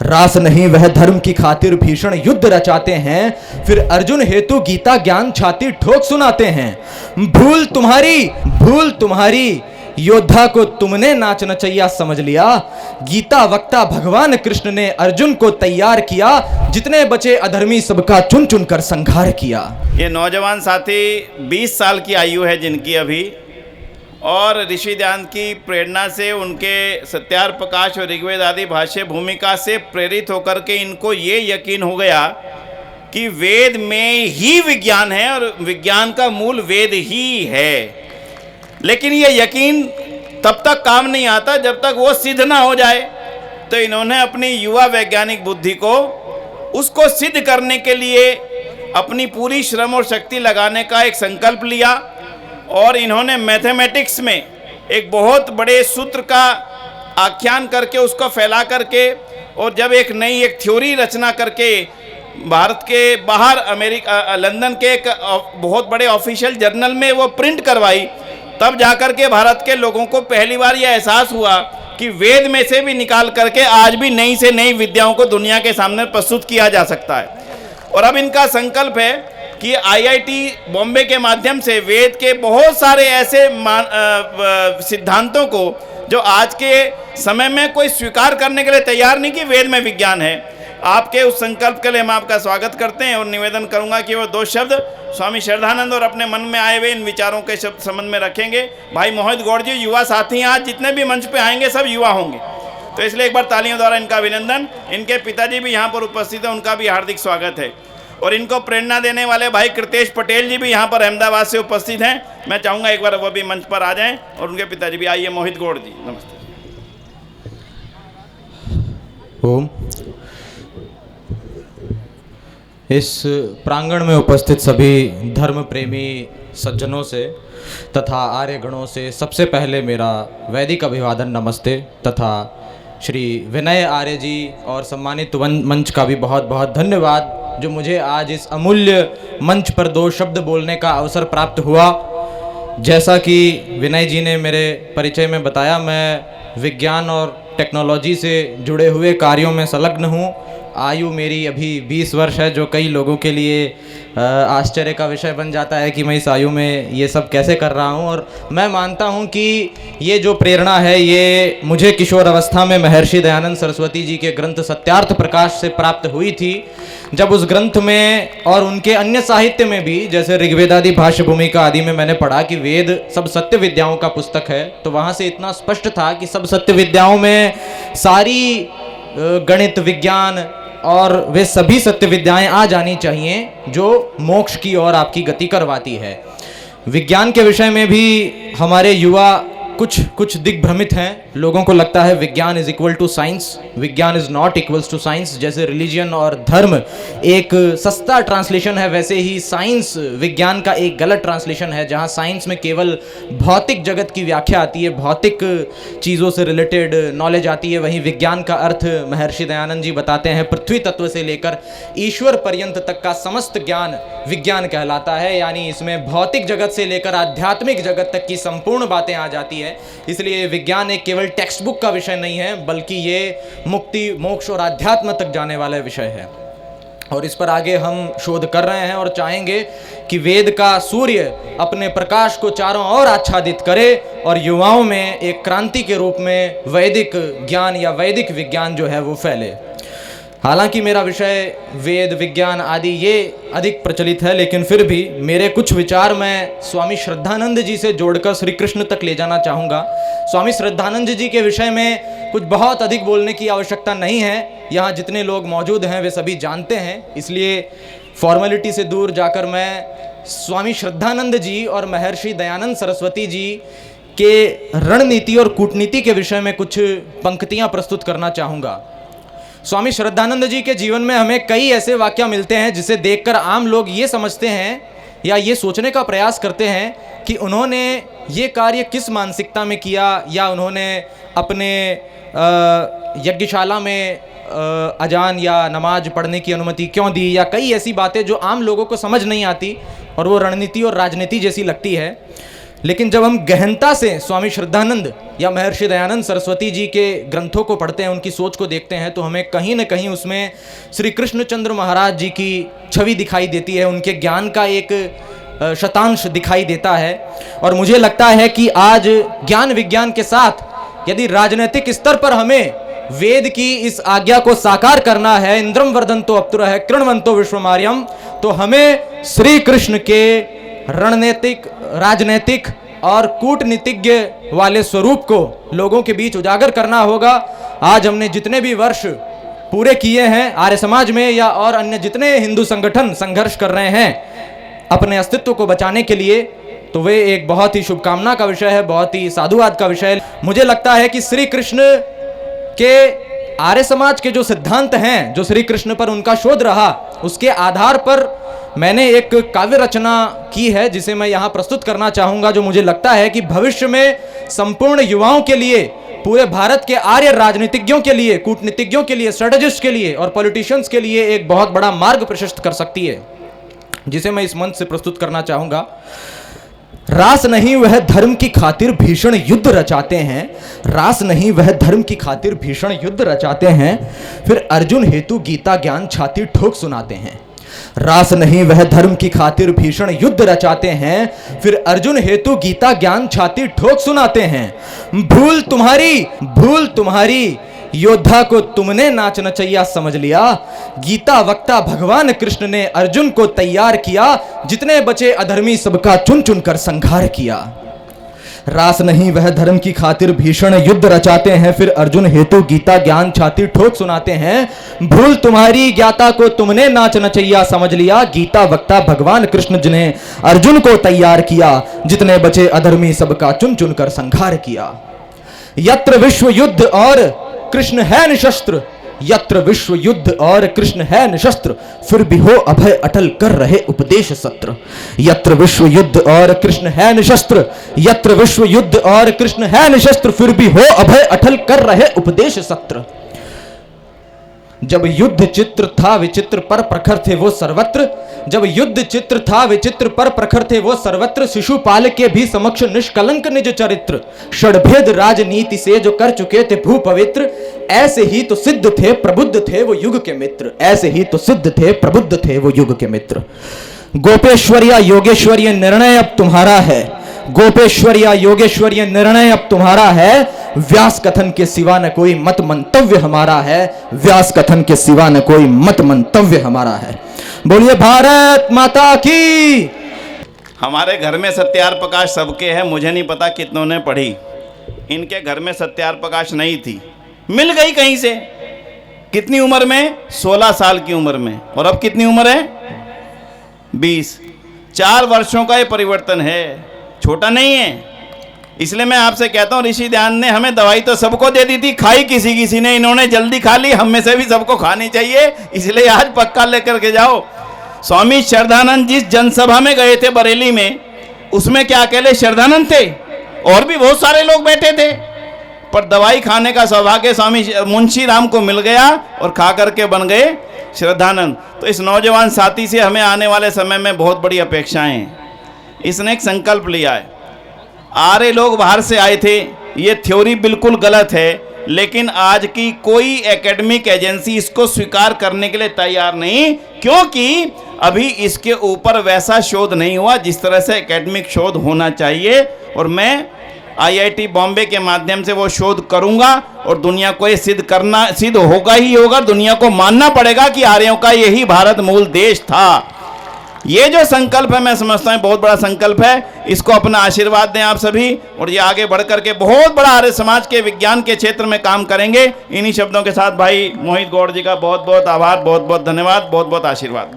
रास नहीं वह धर्म की खातिर भीषण युद्ध रचाते हैं, फिर अर्जुन हेतु गीता ज्ञान छाती ठोक सुनाते हैं। भूल तुम्हारी योद्धा को तुमने नाच नचैया समझ लिया, गीता वक्ता भगवान कृष्ण ने अर्जुन को तैयार किया, जितने बचे अधर्मी सबका चुन चुन कर संहार किया। ये नौजवान साथी 20 साल की आयु है जिनकी अभी, और ऋषि दयानंद की प्रेरणा से, उनके सत्यार प्रकाश और ऋग्वेद आदि भाष्य भूमिका से प्रेरित होकर के इनको ये यकीन हो गया कि वेद में ही विज्ञान है और विज्ञान का मूल वेद ही है। लेकिन ये यकीन तब तक काम नहीं आता जब तक वो सिद्ध ना हो जाए। तो इन्होंने अपनी युवा वैज्ञानिक बुद्धि को उसको सिद्ध करने के लिए अपनी पूरी श्रम और शक्ति लगाने का एक संकल्प लिया, और इन्होंने मैथमेटिक्स में एक बहुत बड़े सूत्र का आख्यान करके उसको फैला करके, और जब एक नई एक थ्योरी रचना करके भारत के बाहर अमेरिका लंदन के एक बहुत बड़े ऑफिशियल जर्नल में वो प्रिंट करवाई, तब जाकर के भारत के लोगों को पहली बार यह एहसास हुआ कि वेद में से भी निकाल करके आज भी नई से नई विद्याओं को दुनिया के सामने प्रस्तुत किया जा सकता है। और अब इनका संकल्प है कि आईआईटी बॉम्बे के माध्यम से वेद के बहुत सारे ऐसे सिद्धांतों को जो आज के समय में कोई स्वीकार करने के लिए तैयार नहीं कि वेद में विज्ञान है, आपके उस संकल्प के लिए हम आपका स्वागत करते हैं। और निवेदन करूंगा कि वो 2 शब्द स्वामी श्रद्धानंद और अपने मन में आए हुए इन विचारों के शब्द संबंध में रखेंगे। भाई मोहित गौड़ जी युवा साथी हैं, आज जितने भी मंच पे आएंगे सब युवा होंगे, तो इसलिए एक बार तालियों द्वारा इनका अभिनंदन। इनके पिताजी भी यहाँ पर उपस्थित हैं, उनका भी हार्दिक स्वागत है। और इनको प्रेरणा देने वाले भाई कृतेश पटेल जी भी यहाँ पर अहमदाबाद से उपस्थित हैं, मैं चाहूँगा एक बार वो भी मंच पर आ जाएं, और उनके पिताजी भी। आइए मोहित गौड़ जी, नमस्ते। ओम। इस प्रांगण में उपस्थित सभी धर्म प्रेमी सज्जनों से तथा आर्यगणों से सबसे पहले मेरा वैदिक अभिवादन नमस्ते, तथा श्री विनय आर्य जी और सम्मानित मंच का भी बहुत बहुत धन्यवाद जो मुझे आज इस अमूल्य मंच पर 2 शब्द बोलने का अवसर प्राप्त हुआ। जैसा कि विनय जी ने मेरे परिचय में बताया, मैं विज्ञान और टेक्नोलॉजी से जुड़े हुए कार्यों में संलग्न हूँ। आयु मेरी अभी 20 वर्ष है, जो कई लोगों के लिए आश्चर्य का विषय बन जाता है कि मैं इस आयु में ये सब कैसे कर रहा हूँ। और मैं मानता हूँ कि ये जो प्रेरणा है ये मुझे किशोर अवस्था में महर्षि दयानंद सरस्वती जी के ग्रंथ सत्यार्थ प्रकाश से प्राप्त हुई थी, जब उस ग्रंथ में और उनके अन्य साहित्य में भी, जैसे ऋग्वेद आदि भाष्य भूमिका आदि में मैंने पढ़ा कि वेद सब सत्य विद्याओं का पुस्तक है, तो वहाँ से इतना स्पष्ट था कि सब सत्य विद्याओं में सारी गणित, विज्ञान और वे सभी सत्य विद्याएं आ जानी चाहिए जो मोक्ष की ओर आपकी गति करवाती है। विज्ञान के विषय में भी हमारे युवा कुछ दिग्भ्रमित हैं। लोगों को लगता है विज्ञान इज इक्वल टू साइंस, विज्ञान is not equals to science. जैसे रिलीजियन और धर्म एक सस्ता ट्रांसलेशन है, वैसे ही साइंस विज्ञान का एक गलत ट्रांसलेशन है, जहां साइंस में केवल भौतिक जगत की व्याख्या आती है, भौतिक चीज़ों से रिलेटेड नॉलेज आती है। वहीं विज्ञान का अर्थ महर्षि दयानंद जी बताते हैं पृथ्वी तत्व से लेकर ईश्वर पर्यंत तक का समस्त ज्ञान विज्ञान कहलाता है, यानी इसमें भौतिक जगत से लेकर आध्यात्मिक जगत तक की संपूर्ण बातें आ जाती है। इसलिए विज्ञान एक केवल टेक्स्ट बुक का विषय नहीं है, बल्कि ये मुक्ति, मोक्ष और आध्यात्म तक जाने वाला विषय है। और इस पर आगे हम शोध कर रहे हैं और चाहेंगे कि वेद का सूर्य अपने प्रकाश को चारों ओर आच्छादित करे और युवाओं में एक क्रांति के रूप में वैदिक ज्ञान या वैदिक विज्ञान जो है वो फैले। हालांकि मेरा विषय वेद, विज्ञान आदि ये अधिक प्रचलित है, लेकिन फिर भी मेरे कुछ विचार मैं स्वामी श्रद्धानंद जी से जोड़कर श्री कृष्ण तक ले जाना चाहूँगा। स्वामी श्रद्धानंद जी के विषय में कुछ बहुत अधिक बोलने की आवश्यकता नहीं है, यहाँ जितने लोग मौजूद हैं वे सभी जानते हैं। इसलिए फॉर्मेलिटी से दूर जाकर मैं स्वामी श्रद्धानंद जी और महर्षि दयानंद सरस्वती जी के रणनीति और कूटनीति के विषय में कुछ पंक्तियाँ प्रस्तुत करना चाहूँगा। स्वामी श्रद्धानंद जी के जीवन में हमें कई ऐसे वाक्य मिलते हैं जिसे देखकर आम लोग ये समझते हैं या ये सोचने का प्रयास करते हैं कि उन्होंने ये कार्य किस मानसिकता में किया, या उन्होंने अपने यज्ञशाला में अजान या नमाज पढ़ने की अनुमति क्यों दी, या कई ऐसी बातें जो आम लोगों को समझ नहीं आती और वो रणनीति और राजनीति जैसी लगती है। लेकिन जब हम गहनता से स्वामी श्रद्धानंद या महर्षि दयानंद सरस्वती जी के ग्रंथों को पढ़ते हैं, उनकी सोच को देखते हैं, तो हमें कहीं न कहीं उसमें श्री कृष्णचंद्र महाराज जी की छवि दिखाई देती है, उनके ज्ञान का एक शतांश दिखाई देता है। और मुझे लगता है कि आज ज्ञान विज्ञान के साथ यदि राजनीतिक स्तर पर हमें वेद की इस आज्ञा को साकार करना है, इंद्रम वर्धन्तो अप्तुरः कृण्वन्तो विश्वमार्यम, तो हमें श्री कृष्ण के रणनीतिक, राजनीतिक और कूटनीतिज्ञ वाले स्वरूप को लोगों के बीच उजागर करना होगा। आज हमने जितने भी वर्ष पूरे किए हैं आर्य समाज में या और अन्य जितने हिंदू संगठन संघर्ष कर रहे हैं अपने अस्तित्व को बचाने के लिए, तो वे एक बहुत ही शुभकामना का विषय है, बहुत ही साधुवाद का विषय है। मुझे लगता है कि श्री कृष्ण के आर्य समाज के जो सिद्धांत हैं, जो श्री कृष्ण पर उनका शोध रहा, उसके आधार पर मैंने एक काव्य रचना की है जिसे मैं यहाँ प्रस्तुत करना चाहूँगा, जो मुझे लगता है कि भविष्य में संपूर्ण युवाओं के लिए, पूरे भारत के आर्य राजनीतिज्ञों के लिए, कूटनीतिज्ञों के लिए, स्ट्रेटेजिस्ट के लिए और पॉलिटिशियंस के लिए एक बहुत बड़ा मार्ग प्रशस्त कर सकती है, जिसे मैं इस मंच से प्रस्तुत करना चाहूँगा। रास नहीं वह धर्म की खातिर भीषण युद्ध रचाते हैं, रास नहीं वह धर्म की खातिर भीषण युद्ध रचाते हैं, फिर अर्जुन हेतु गीता ज्ञान छाती ठोक सुनाते हैं। रास नहीं वह धर्म की खातिर भीषण युद्ध रचाते हैं, फिर अर्जुन हेतु गीता ज्ञान छाती ठोक सुनाते हैं। भूल तुम्हारी योद्धा को तुमने नाच नचैया समझ लिया, गीता वक्ता भगवान कृष्ण ने अर्जुन को तैयार किया, जितने बचे अधर्मी सबका चुन चुन कर संहार किया। रास नहीं वह धर्म की खातिर भीषण युद्ध रचाते हैं, फिर अर्जुन हेतु गीता ज्ञान छाती ठोक सुनाते हैं। भूल तुम्हारी ज्ञाता को तुमने नाच नचैया समझ लिया, गीता वक्ता भगवान कृष्ण जिन्हें अर्जुन को तैयार किया, जितने बचे अधर्मी सबका चुन चुन कर संहार किया। यत्र विश्व युद्ध और कृष्ण है निशस्त्र, यत्र विश्व युद्ध और कृष्ण है निशस्त्र, फिर भी हो अभय अटल कर रहे उपदेश सत्र। यत्र विश्व युद्ध और कृष्ण है निशस्त्र, यत्र विश्व युद्ध और कृष्ण है निशस्त्र, फिर भी हो अभय अटल कर रहे उपदेश सत्र। जब युद्ध चित्र था विचित्र पर प्रखर थे वो सर्वत्र, जब युद्ध चित्र था विचित्र पर प्रखर थे वो सर्वत्र, शिशुपाल के भी समक्ष निष्कलंक निज चरित्र, षड्भेद राजनीति से जो कर चुके थे भू पवित्र, ऐसे ही तो सिद्ध थे प्रबुद्ध थे वो युग के मित्र, ऐसे ही तो सिद्ध थे प्रबुद्ध थे वो युग के मित्र। गोपेश्वरिया योगेश्वरीय निर्णय अब तुम्हारा है, गोपेश्वरिया योगेश्वरीय निर्णय अब तुम्हारा है, व्यास कथन के सिवा न कोई मत मंतव्य हमारा है, व्यास कथन के सिवा न कोई मत मंतव्य हमारा है। बोलिए भारत माता की। हमारे घर में सत्यार प्रकाश सबके है, मुझे नहीं पता कितनों ने पढ़ी। इनके घर में सत्यार प्रकाश नहीं थी, मिल गई कहीं से। कितनी उम्र में? 16 साल की उम्र में। और अब कितनी उम्र है? 20। 4 वर्षों का ये परिवर्तन है, छोटा नहीं है। इसलिए मैं आपसे कहता हूँ, ऋषि ध्यान ने हमें दवाई तो सबको दे दी थी, खाई किसी किसी ने, इन्होंने जल्दी खा ली, हम में से भी सबको खानी चाहिए, इसलिए आज पक्का लेकर के जाओ। स्वामी श्रद्धानंद जिस जनसभा में गए थे बरेली में, उसमें क्या अकेले श्रद्धानंद थे? और भी बहुत सारे लोग बैठे थे, पर दवाई खाने का सौभाग्य स्वामी मुंशी राम को मिल गया और खा करके बन गए श्रद्धानंद। तो इस नौजवान साथी से हमें आने वाले समय में बहुत बड़ी अपेक्षाएं हैं। इसने एक संकल्प लिया है। आर्य लोग बाहर से आए थे, ये थ्योरी बिल्कुल गलत है, लेकिन आज की कोई एकेडमिक एजेंसी इसको स्वीकार करने के लिए तैयार नहीं, क्योंकि अभी इसके ऊपर वैसा शोध नहीं हुआ जिस तरह से एकेडमिक शोध होना चाहिए। और मैं IIT बॉम्बे के माध्यम से वो शोध करूंगा और दुनिया को ये सिद्ध होगा ही होगा। दुनिया को मानना पड़ेगा कि आर्यों का यही भारत मूल देश था। ये जो संकल्प है, मैं समझता हूँ बहुत बड़ा संकल्प है। इसको अपना आशीर्वाद दें आप सभी, और ये आगे बढ़ करके बहुत बड़ा आर्य समाज के विज्ञान के क्षेत्र में काम करेंगे। इन्हीं शब्दों के साथ भाई मोहित गौड़ जी का बहुत बहुत आभार, बहुत बहुत धन्यवाद, बहुत बहुत आशीर्वाद।